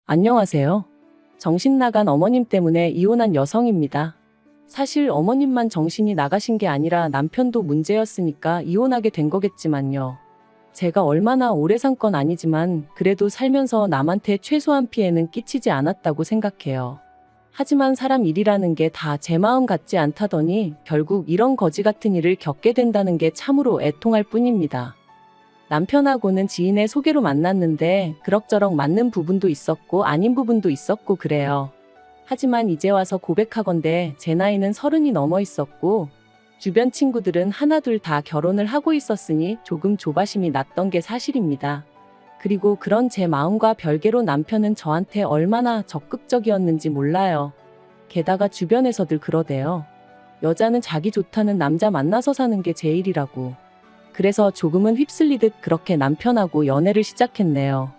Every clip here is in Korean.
안녕하세요. 정신 나간 어머님 때문에 이혼한 여성입니다. 사실 어머님만 정신이 나가신 게 아니라 남편도 문제였으니까 이혼하게 된 거겠지만요. 제가 얼마나 오래 산 건 아니지만 그래도 살면서 남한테 최소한 피해는 끼치지 않았다고 생각해요. 하지만 사람 일이라는 게 다 제 마음 같지 않다더니 결국 이런 거지 같은 일을 겪게 된다는 게 참으로 애통할 뿐입니다. 남편하고는 지인의 소개로 만났는데 그럭저럭 맞는 부분도 있었고 아닌 부분도 있었고 그래요. 하지만 이제 와서 고백하건대 제 나이는 30이 넘어 있었고 주변 친구들은 하나둘 다 결혼을 하고 있었으니 조금 조바심이 났던 게 사실입니다. 그리고 그런 제 마음과 별개로 남편은 저한테 얼마나 적극적이었는지 몰라요. 게다가 주변에서들 그러대요. 여자는 자기 좋다는 남자 만나서 사는 게 제일이라고. 그래서 조금은 휩쓸리듯 그렇게 남편하고 연애를 시작했네요.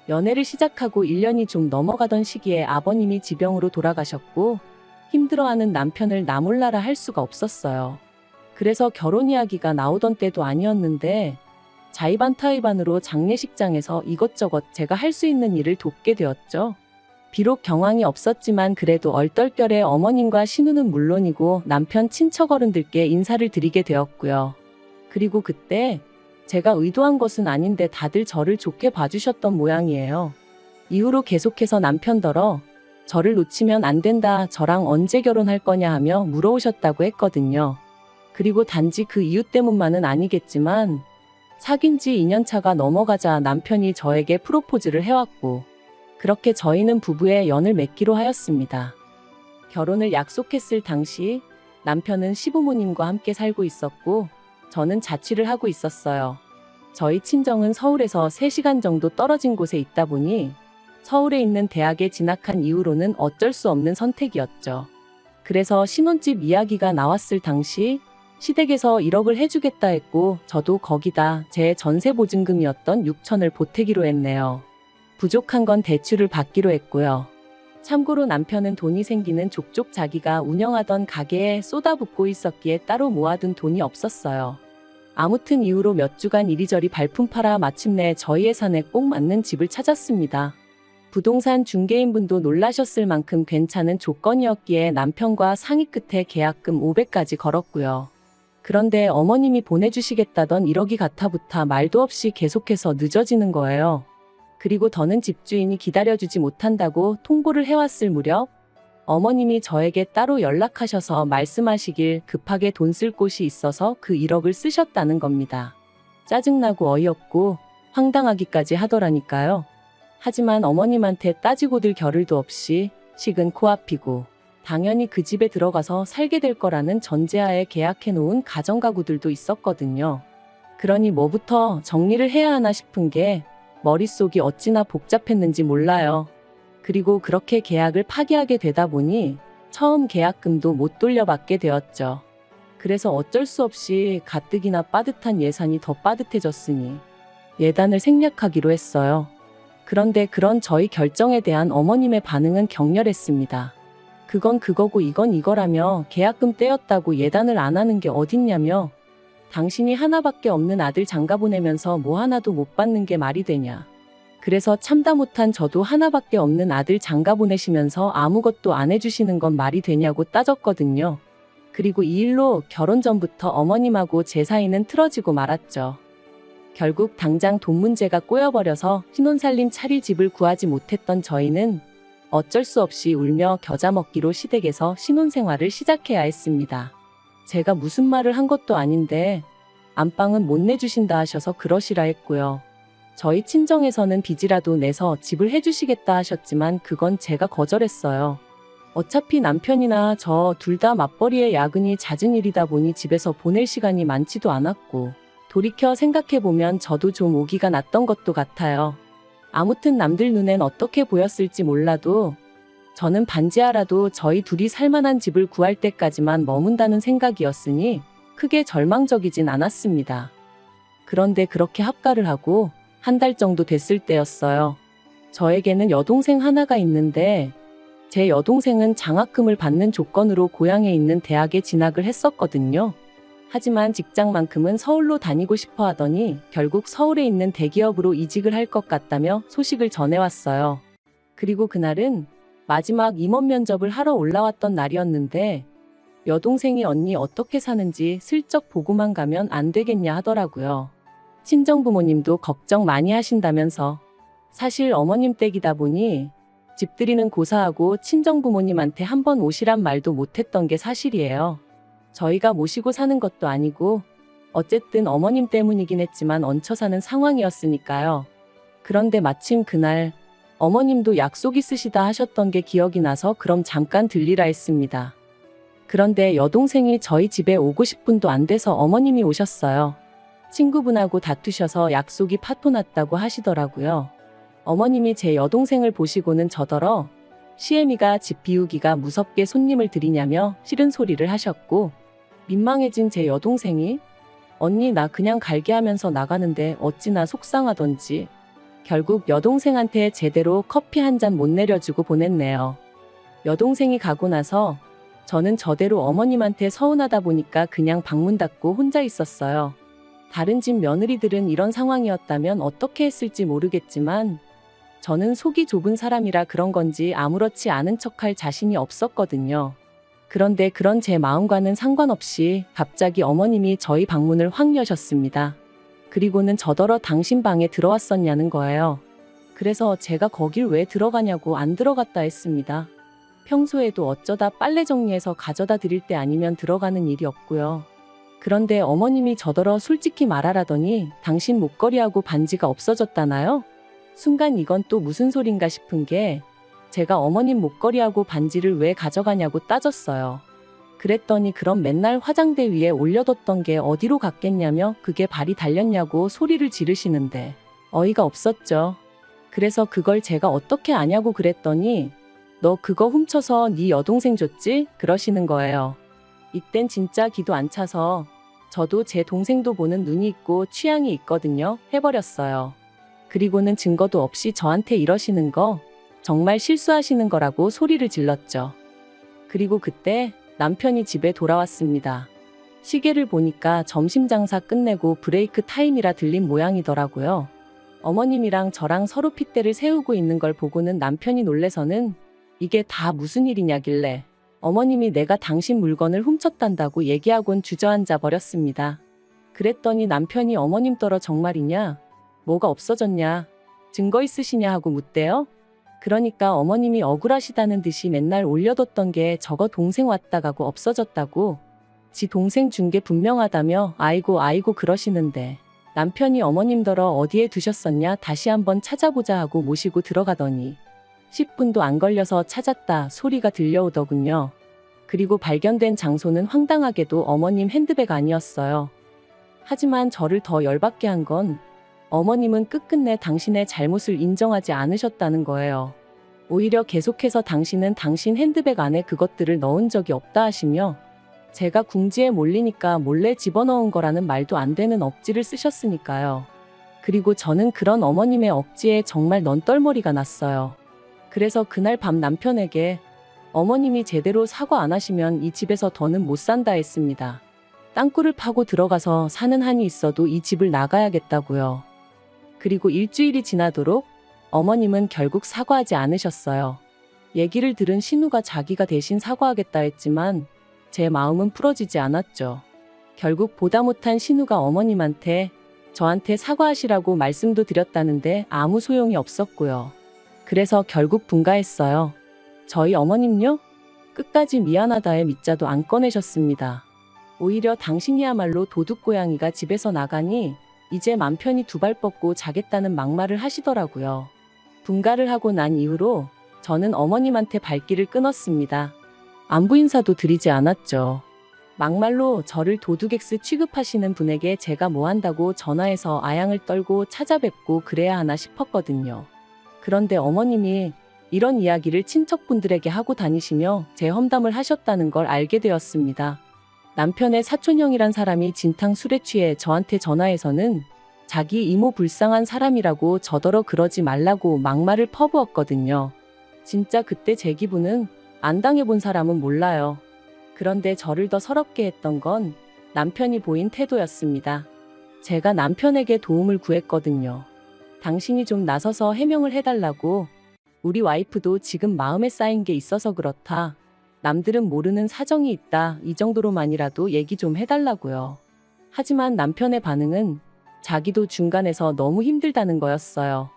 연애를 시작하고 1년이 좀 넘어가던 시기에 아버님이 지병으로 돌아가셨고 힘들어하는 남편을 나 몰라라 할 수가 없었어요. 그래서 결혼 이야기가 나오던 때도 아니었는데 자의반타의반으로 장례식장에서 이것저것 제가 할 수 있는 일을 돕게 되었죠. 비록 경황이 없었지만 그래도 얼떨결에 어머님과 신우는 물론이고 남편 친척 어른들께 인사를 드리게 되었고요. 그리고 그때 제가 의도한 것은 아닌데 다들 저를 좋게 봐주셨던 모양이에요. 이후로 계속해서 남편더러 저를 놓치면 안 된다, 저랑 언제 결혼할 거냐 하며 물어오셨다고 했거든요. 그리고 단지 그 이유 때문만은 아니겠지만 사귄 지 2년 차가 넘어가자 남편이 저에게 프로포즈를 해왔고 그렇게 저희는 부부의 연을 맺기로 하였습니다. 결혼을 약속했을 당시 남편은 시부모님과 함께 살고 있었고 저는 자취를 하고 있었어요. 저희 친정은 서울에서 3시간 정도 떨어진 곳에 있다 보니 서울에 있는 대학에 진학한 이후로는 어쩔 수 없는 선택이었죠. 그래서 신혼집 이야기가 나왔을 당시 시댁에서 1억을 해주겠다 했고 저도 거기다 제 전세 보증금이었던 6천을 보태기로 했네요. 부족한 건 대출을 받기로 했고요. 참고로 남편은 돈이 생기는 족족 자기가 운영하던 가게에 쏟아붓고 있었기에 따로 모아둔 돈이 없었어요. 아무튼 이후로 몇 주간 이리저리 발품 팔아 마침내 저희 예산에 꼭 맞는 집을 찾았습니다. 부동산 중개인분도 놀라셨을 만큼 괜찮은 조건이었기에 남편과 상의 끝에 계약금 500까지 걸었고요. 그런데 어머님이 보내주시겠다던 1억이 가타부타 말도 없이 계속해서 늦어지는 거예요. 그리고 더는 집주인이 기다려주지 못한다고 통보를 해왔을 무렵 어머님이 저에게 따로 연락하셔서 말씀하시길 급하게 돈 쓸 곳이 있어서 그 1억을 쓰셨다는 겁니다. 짜증나고 어이없고 황당하기까지 하더라니까요. 하지만 어머님한테 따지고들 겨를도 없이 식은 코앞이고 당연히 그 집에 들어가서 살게 될 거라는 전제하에 계약해놓은 가정가구들도 있었거든요. 그러니 뭐부터 정리를 해야 하나 싶은 게 머릿속이 어찌나 복잡했는지 몰라요. 그리고 그렇게 계약을 파기하게 되다 보니 처음 계약금도 못 돌려받게 되었죠. 그래서 어쩔 수 없이 가뜩이나 빠듯한 예산이 더 빠듯해졌으니 예단을 생략하기로 했어요. 그런데 그런 저희 결정에 대한 어머님의 반응은 격렬했습니다. 그건 그거고 이건 이거라며 계약금 떼었다고 예단을 안 하는 게 어딨냐며 당신이 하나밖에 없는 아들 장가 보내면서 뭐 하나도 못 받는 게 말이 되냐. 그래서 참다 못한 저도 하나밖에 없는 아들 장가 보내시면서 아무것도 안 해주시는 건 말이 되냐고 따졌거든요. 그리고 이 일로 결혼 전부터 어머님하고 제 사이는 틀어지고 말았죠. 결국 당장 돈 문제가 꼬여버려서 신혼살림 차릴 집을 구하지 못했던 저희는 어쩔 수 없이 울며 겨자 먹기로 시댁에서 신혼생활을 시작해야 했습니다. 제가 무슨 말을 한 것도 아닌데 안방은 못 내주신다 하셔서 그러시라 했고요. 저희 친정에서는 빚이라도 내서 집을 해주시겠다 하셨지만 그건 제가 거절했어요. 어차피 남편이나 저 둘 다 맞벌이에 야근이 잦은 일이다 보니 집에서 보낼 시간이 많지도 않았고 돌이켜 생각해보면 저도 좀 오기가 났던 것도 같아요. 아무튼 남들 눈엔 어떻게 보였을지 몰라도 저는 반지하라도 저희 둘이 살만한 집을 구할 때까지만 머문다는 생각이었으니 크게 절망적이진 않았습니다. 그런데 그렇게 합가를 하고 한 달 정도 됐을 때였어요. 저에게는 여동생 하나가 있는데 제 여동생은 장학금을 받는 조건으로 고향에 있는 대학에 진학을 했었거든요. 하지만 직장만큼은 서울로 다니고 싶어 하더니 결국 서울에 있는 대기업으로 이직을 할 것 같다며 소식을 전해왔어요. 그리고 그날은 마지막 임원 면접을 하러 올라왔던 날이었는데 여동생이 언니 어떻게 사는지 슬쩍 보고만 가면 안 되겠냐 하더라고요. 친정부모님도 걱정 많이 하신다면서. 사실 어머님 댁이다 보니 집들이는 고사하고 친정부모님한테 한번 오시란 말도 못했던 게 사실이에요. 저희가 모시고 사는 것도 아니고 어쨌든 어머님 때문이긴 했지만 얹혀 사는 상황이었으니까요. 그런데 마침 그날 어머님도 약속 있으시다 하셨던 게 기억이 나서 그럼 잠깐 들리라 했습니다. 그런데 여동생이 저희 집에 오고 10분도 안 돼서 어머님이 오셨어요. 친구분하고 다투셔서 약속이 파토났다고 하시더라고요. 어머님이 제 여동생을 보시고는 저더러 시애미가 집 비우기가 무섭게 손님을 들이냐며 싫은 소리를 하셨고, 민망해진 제 여동생이 언니 나 그냥 갈게 하면서 나가는데 어찌나 속상하던지 결국 여동생한테 제대로 커피 한 잔 못 내려주고 보냈네요. 여동생이 가고 나서 저는 저대로 어머님한테 서운하다 보니까 그냥 방문 닫고 혼자 있었어요. 다른 집 며느리들은 이런 상황이었다면 어떻게 했을지 모르겠지만 저는 속이 좁은 사람이라 그런 건지 아무렇지 않은 척할 자신이 없었거든요. 그런데 그런 제 마음과는 상관없이 갑자기 어머님이 저희 방문을 확 여셨습니다. 그리고는 저더러 당신 방에 들어왔었냐는 거예요. 그래서 제가 거길 왜 들어가냐고 안 들어갔다 했습니다. 평소에도 어쩌다 빨래 정리해서 가져다 드릴 때 아니면 들어가는 일이 없고요. 그런데 어머님이 저더러 솔직히 말하라더니 당신 목걸이하고 반지가 없어졌다나요? 순간 이건 또 무슨 소린가 싶은 게 제가 어머님 목걸이하고 반지를 왜 가져가냐고 따졌어요. 그랬더니 그럼 맨날 화장대 위에 올려뒀던 게 어디로 갔겠냐며 그게 발이 달렸냐고 소리를 지르시는데 어이가 없었죠. 그래서 그걸 제가 어떻게 아냐고 그랬더니 너 그거 훔쳐서 네 여동생 줬지? 그러시는 거예요. 이땐 진짜 기도 안 차서 저도 제 동생도 보는 눈이 있고 취향이 있거든요. 해버렸어요. 그리고는 증거도 없이 저한테 이러시는 거 정말 실수하시는 거라고 소리를 질렀죠. 그리고 그때 남편이 집에 돌아왔습니다. 시계를 보니까 점심 장사 끝내고 브레이크 타임이라 들린 모양이더라고요. 어머님이랑 저랑 서로 핏대를 세우고 있는 걸 보고는 남편이 놀래서는 이게 다 무슨 일이냐길래 어머님이 내가 당신 물건을 훔쳤단다고 얘기하곤 주저앉아 버렸습니다. 그랬더니 남편이 어머님 떨어 정말이냐? 뭐가 없어졌냐? 증거 있으시냐 하고 묻대요. 그러니까 어머님이 억울하시다는 듯이 맨날 올려뒀던 게 저거 동생 왔다 가고 없어졌다고. 지 동생 준 게 분명하다며 아이고 그러시는데 남편이 어머님더러 어디에 두셨었냐 다시 한번 찾아보자 하고 모시고 들어가더니 10분도 안 걸려서 찾았다 소리가 들려오더군요. 그리고 발견된 장소는 황당하게도 어머님 핸드백 아니었어요. 하지만 저를 더 열받게 한 건 어머님은 끝끝내 당신의 잘못을 인정하지 않으셨다는 거예요. 오히려 계속해서 당신은 당신 핸드백 안에 그것들을 넣은 적이 없다 하시며 제가 궁지에 몰리니까 몰래 집어넣은 거라는 말도 안 되는 억지를 쓰셨으니까요. 그리고 저는 그런 어머님의 억지에 정말 넌떨머리가 났어요. 그래서 그날 밤 남편에게 어머님이 제대로 사과 안 하시면 이 집에서 더는 못 산다 했습니다. 땅굴을 파고 들어가서 사는 한이 있어도 이 집을 나가야겠다고요. 그리고 일주일이 지나도록 어머님은 결국 사과하지 않으셨어요. 얘기를 들은 신우가 자기가 대신 사과하겠다 했지만 제 마음은 풀어지지 않았죠. 결국 보다 못한 신우가 어머님한테 저한테 사과하시라고 말씀도 드렸다는데 아무 소용이 없었고요. 그래서 결국 분가했어요. 저희 어머님요? 끝까지 미안하다의 밑자도 안 꺼내셨습니다. 오히려 당신이야말로 도둑고양이가 집에서 나가니 이제 맘 편히 두 발 뻗고 자겠다는 막말을 하시더라고요. 분가를 하고 난 이후로 저는 어머님한테 발길을 끊었습니다. 안부 인사도 드리지 않았죠. 막말로 저를 도둑엑스 취급하시는 분에게 제가 뭐 한다고 전화해서 아양을 떨고 찾아뵙고 그래야 하나 싶었거든요. 그런데 어머님이 이런 이야기를 친척분들에게 하고 다니시며 제 험담을 하셨다는 걸 알게 되었습니다. 남편의 사촌형이란 사람이 진탕 술에 취해 저한테 전화해서는 자기 이모 불쌍한 사람이라고 저더러 그러지 말라고 막말을 퍼부었거든요. 진짜 그때 제 기분은 안 당해본 사람은 몰라요. 그런데 저를 더 서럽게 했던 건 남편이 보인 태도였습니다. 제가 남편에게 도움을 구했거든요. 당신이 좀 나서서 해명을 해달라고. 우리 와이프도 지금 마음에 쌓인 게 있어서 그렇다. 남들은 모르는 사정이 있다. 이 정도로만이라도 얘기 좀 해달라고요. 하지만 남편의 반응은 자기도 중간에서 너무 힘들다는 거였어요.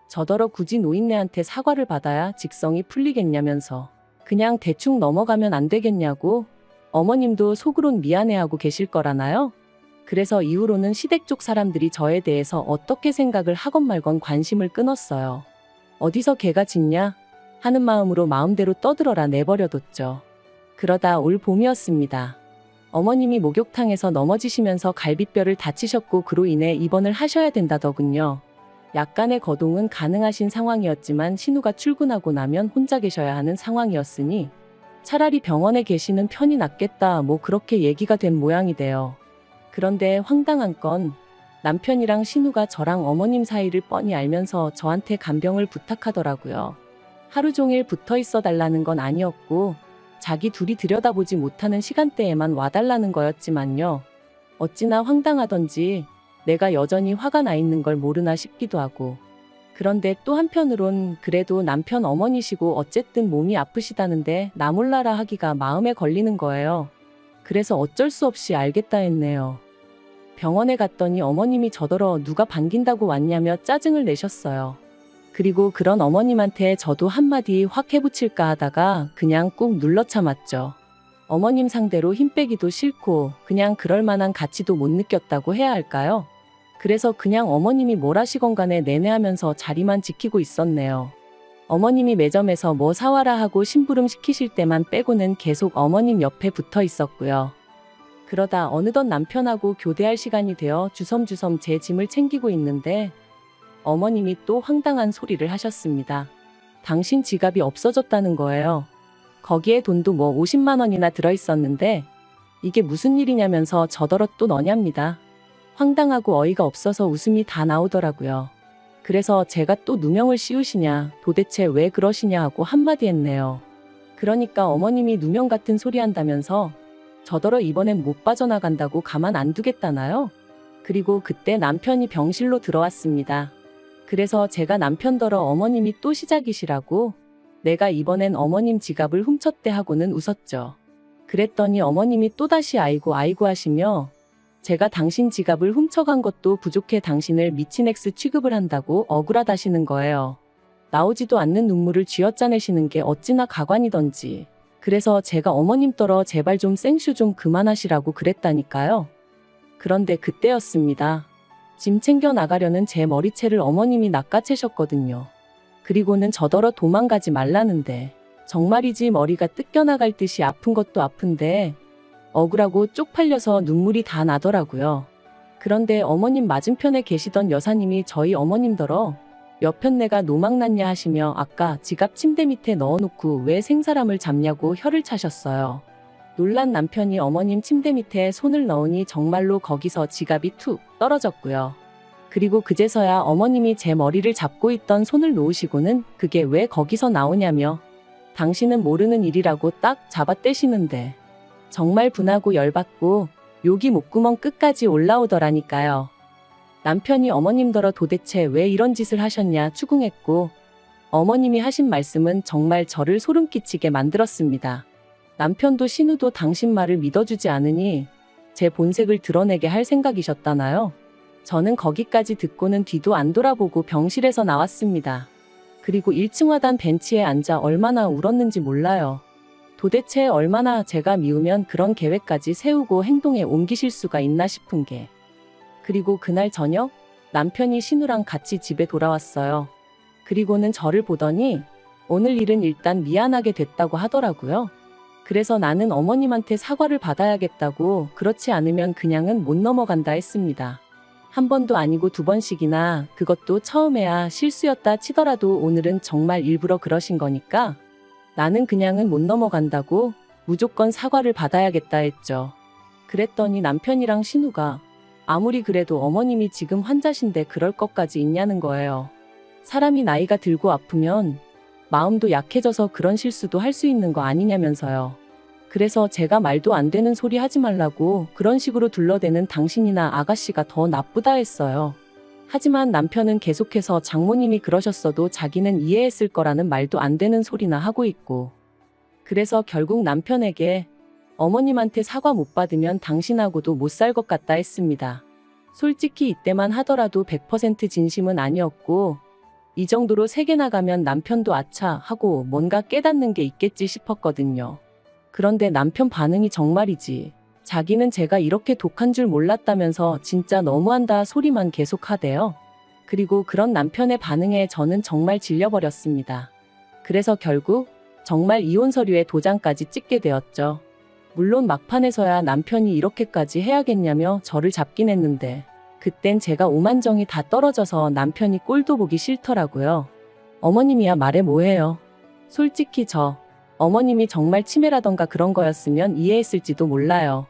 저더러 굳이 노인네한테 사과를 받아야 직성이 풀리겠냐면서 그냥 대충 넘어가면 안 되겠냐고. 어머님도 속으론 미안해하고 계실 거라나요? 그래서 이후로는 시댁 쪽 사람들이 저에 대해서 어떻게 생각을 하건 말건 관심을 끊었어요. 어디서 개가 짖냐 하는 마음으로 마음대로 떠들어라 내버려뒀죠. 그러다 올 봄이었습니다. 어머님이 목욕탕에서 넘어지시면서 갈비뼈를 다치셨고 그로 인해 입원을 하셔야 된다더군요. 약간의 거동은 가능하신 상황이었지만 신우가 출근하고 나면 혼자 계셔야 하는 상황이었으니 차라리 병원에 계시는 편이 낫겠다 뭐 그렇게 얘기가 된 모양이돼요. 그런데 황당한 건 남편이랑 신우가 저랑 어머님 사이를 뻔히 알면서 저한테 간병을 부탁하더라고요. 하루 종일 붙어 있어 달라는 건 아니었고 자기 둘이 들여다보지 못하는 시간대에만 와달라는 거였지만요. 어찌나 황당하던지 내가 여전히 화가 나 있는 걸 모르나 싶기도 하고. 그런데 또 한편으론 그래도 남편 어머니시고 어쨌든 몸이 아프시다는데 나 몰라라 하기가 마음에 걸리는 거예요. 그래서 어쩔 수 없이 알겠다 했네요. 병원에 갔더니 어머님이 저더러 누가 반긴다고 왔냐며 짜증을 내셨어요. 그리고 그런 어머님한테 저도 한마디 확 해붙일까 하다가 그냥 꾹 눌러 참았죠. 어머님 상대로 힘 빼기도 싫고 그냥 그럴 만한 가치도 못 느꼈다고 해야 할까요? 그래서 그냥 어머님이 뭘 하시건 간에 내내하면서 자리만 지키고 있었네요. 어머님이 매점에서 뭐 사와라 하고 심부름 시키실 때만 빼고는 계속 어머님 옆에 붙어 있었고요. 그러다 어느덧 남편하고 교대할 시간이 되어 주섬주섬 제 짐을 챙기고 있는데 어머님이 또 황당한 소리를 하셨습니다. 당신 지갑이 없어졌다는 거예요. 거기에 돈도 뭐 50만 원이나 들어있었는데 이게 무슨 일이냐면서 저더러 또 너냐입니다. 황당하고 어이가 없어서 웃음이 다 나오더라고요. 그래서 제가 또 누명을 씌우시냐, 도대체 왜 그러시냐 하고 한마디 했네요. 그러니까 어머님이 누명 같은 소리 한다면서 저더러 이번엔 못 빠져나간다고 가만 안 두겠다나요? 그리고 그때 남편이 병실로 들어왔습니다. 그래서 제가 남편더러 어머님이 또 시작이시라고 내가 이번엔 어머님 지갑을 훔쳤대 하고는 웃었죠. 그랬더니 어머님이 또다시 아이고 아이고 하시며 제가 당신 지갑을 훔쳐간 것도 부족해 당신을 미친 X 취급을 한다고 억울하다시는 거예요. 나오지도 않는 눈물을 쥐어짜내시는 게 어찌나 가관이던지. 그래서 제가 어머님 떨어 제발 좀 생쇼 좀 그만하시라고 그랬다니까요. 그런데 그때였습니다. 짐 챙겨 나가려는 제 머리채를 어머님이 낚아채셨거든요. 그리고는 저더러 도망가지 말라는데 정말이지 머리가 뜯겨나갈 듯이 아픈 것도 아픈데 억울하고 쪽팔려서 눈물이 다 나더라고요. 그런데 어머님 맞은편에 계시던 여사님이 저희 어머님더러 몇 편 내가 노망났냐 하시며 아까 지갑 침대 밑에 넣어놓고 왜 생사람을 잡냐고 혀를 차셨어요. 놀란 남편이 어머님 침대 밑에 손을 넣으니 정말로 거기서 지갑이 툭 떨어졌고요. 그리고 그제서야 어머님이 제 머리를 잡고 있던 손을 놓으시고는 그게 왜 거기서 나오냐며 당신은 모르는 일이라고 딱 잡아떼시는데 정말 분하고 열받고 욕이 목구멍 끝까지 올라오더라니까요. 남편이 어머님더러 도대체 왜 이런 짓을 하셨냐 추궁했고 어머님이 하신 말씀은 정말 저를 소름 끼치게 만들었습니다. 남편도 신우도 당신 말을 믿어주지 않으니 제 본색을 드러내게 할 생각이셨다나요? 저는 거기까지 듣고는 뒤도 안 돌아보고 병실에서 나왔습니다. 그리고 1층 하단 벤치에 앉아 얼마나 울었는지 몰라요. 도대체 얼마나 제가 미우면 그런 계획까지 세우고 행동에 옮기실 수가 있나 싶은 게. 그리고 그날 저녁 남편이 신우랑 같이 집에 돌아왔어요. 그리고는 저를 보더니 오늘 일은 일단 미안하게 됐다고 하더라고요. 그래서 나는 어머님한테 사과를 받아야겠다고 그렇지 않으면 그냥은 못 넘어간다 했습니다. 한 번도 아니고 두 번씩이나 그것도 처음에야 실수였다 치더라도 오늘은 정말 일부러 그러신 거니까 나는 그냥은 못 넘어간다고 무조건 사과를 받아야겠다 했죠. 그랬더니 남편이랑 신우가 아무리 그래도 어머님이 지금 환자신데 그럴 것까지 있냐는 거예요. 사람이 나이가 들고 아프면 마음도 약해져서 그런 실수도 할 수 있는 거 아니냐면서요. 그래서 제가 말도 안 되는 소리 하지 말라고 그런 식으로 둘러대는 당신이나 아가씨가 더 나쁘다 했어요. 하지만 남편은 계속해서 장모님이 그러셨어도 자기는 이해했을 거라는 말도 안 되는 소리나 하고 있고. 그래서 결국 남편에게 어머님한테 사과 못 받으면 당신하고도 못 살 것 같다 했습니다. 솔직히 이때만 하더라도 100% 진심은 아니었고 이 정도로 세게 나가면 남편도 아차 하고 뭔가 깨닫는 게 있겠지 싶었거든요. 그런데 남편 반응이 정말이지. 자기는 제가 이렇게 독한 줄 몰랐다면서 진짜 너무한다 소리만 계속 하대요. 그리고 그런 남편의 반응에 저는 정말 질려버렸습니다. 그래서 결국 정말 이혼 서류에 도장까지 찍게 되었죠. 물론 막판에서야 남편이 이렇게까지 해야겠냐며 저를 잡긴 했는데 그땐 제가 오만정이 다 떨어져서 남편이 꼴도 보기 싫더라고요. 어머님이야 말해 뭐해요. 솔직히 어머님이 정말 치매라던가 그런 거였으면 이해했을지도 몰라요.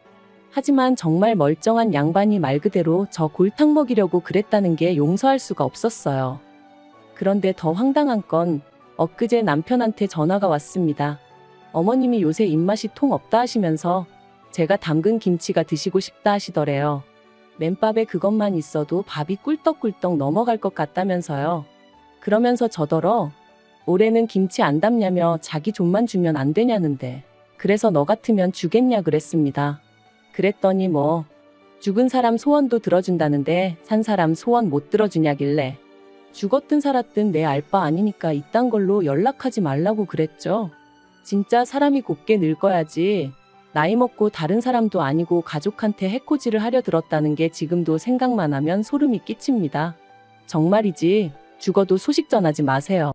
하지만 정말 멀쩡한 양반이 말 그대로 저 골탕 먹이려고 그랬다는 게 용서할 수가 없었어요. 그런데 더 황당한 건 엊그제 남편한테 전화가 왔습니다. 어머님이 요새 입맛이 통 없다 하시면서 제가 담근 김치가 드시고 싶다 하시더래요. 맨밥에 그것만 있어도 밥이 꿀떡꿀떡 넘어갈 것 같다면서요. 그러면서 저더러 올해는 김치 안 담냐며 자기 돈만 주면 안 되냐는데 그래서 너 같으면 주겠냐 그랬습니다. 그랬더니 죽은 사람 소원도 들어준다는데 산 사람 소원 못 들어주냐길래 죽었든 살았든 내 알 바 아니니까 이딴 걸로 연락하지 말라고 그랬죠. 진짜 사람이 곱게 늙어야지 나이 먹고 다른 사람도 아니고 가족한테 해코지를 하려 들었다는 게 지금도 생각만 하면 소름이 끼칩니다. 정말이지 죽어도 소식 전하지 마세요.